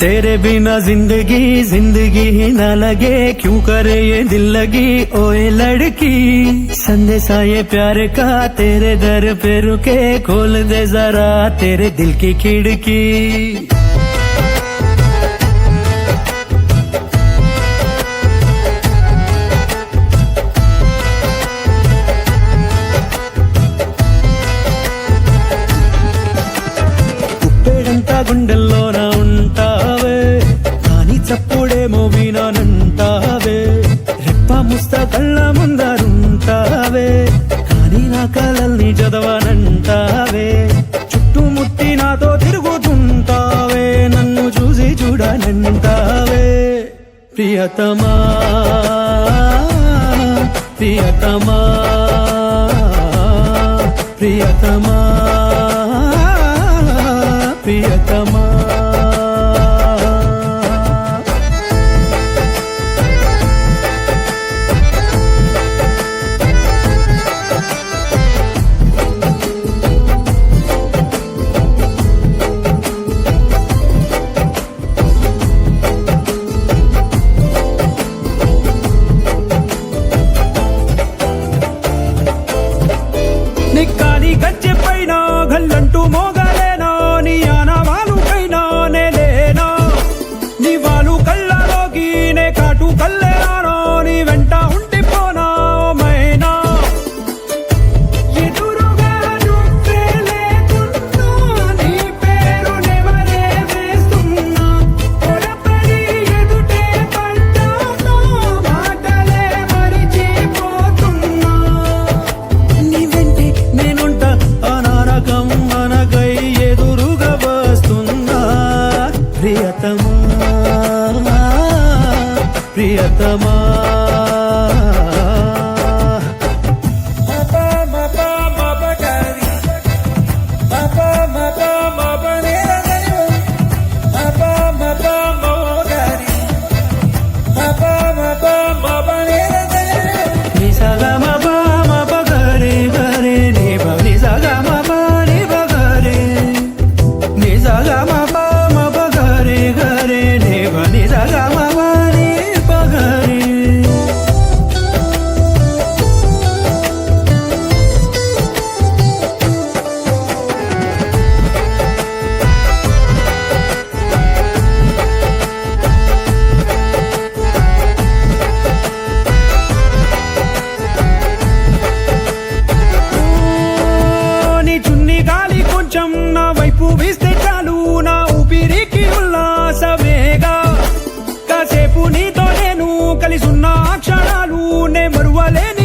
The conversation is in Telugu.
तेरे बिना जिंदगी जिंदगी ही न लगे, क्यों करे ये दिल लगी ओए लड़की। संदेशा ये प्यार का तेरे दर पे रुके, खोल दे जरा तेरे दिल की खिड़की। ఉప్పేడంతా గుండెల్లోన ఉంటావే, కానీ చప్పుడేమో వినానంటావే. రెప్ప ముస్త కళ్ళ ముందరుంటావే, కానీ నా కలల్ని చదవనంటావే. చుట్టుముట్టి నాతో తిరుగుతుంటావే, నన్ను చూసి చూడనంటావే. ప్రియతమా ప్రియతమా ప్రియతమా ప్రియతమా. నిక్కాని గజ్జె పైన గల్లంటూ మోగలేనా, నీ ఆనవాలుకైనా నేలేనా. నీ వాలు కళ్ళలోకి నే కాటు కల్లేరానా, నీ వెంట ఉండిపోనా మైనా. ఎదురుగా నువ్వే లేకున్నా, నీ పేరు నెవరే వేస్తున్నా. పొరపడి ఎదుటే పడ్డానా, మాటలే మరిచిపోతున్నా. నీ వెంటే నేనుంటా అనారకం మనకై ఎదురుగా వస్తున్నా. ప్రియతమా ప్రియతమా. నా వైపు వీస్తే చాలు, నా ఊపిరికి ఉల్లాసమేగా. కాసేపు నీతో నేను కలిసున్న క్షణాలు నే మరువలేని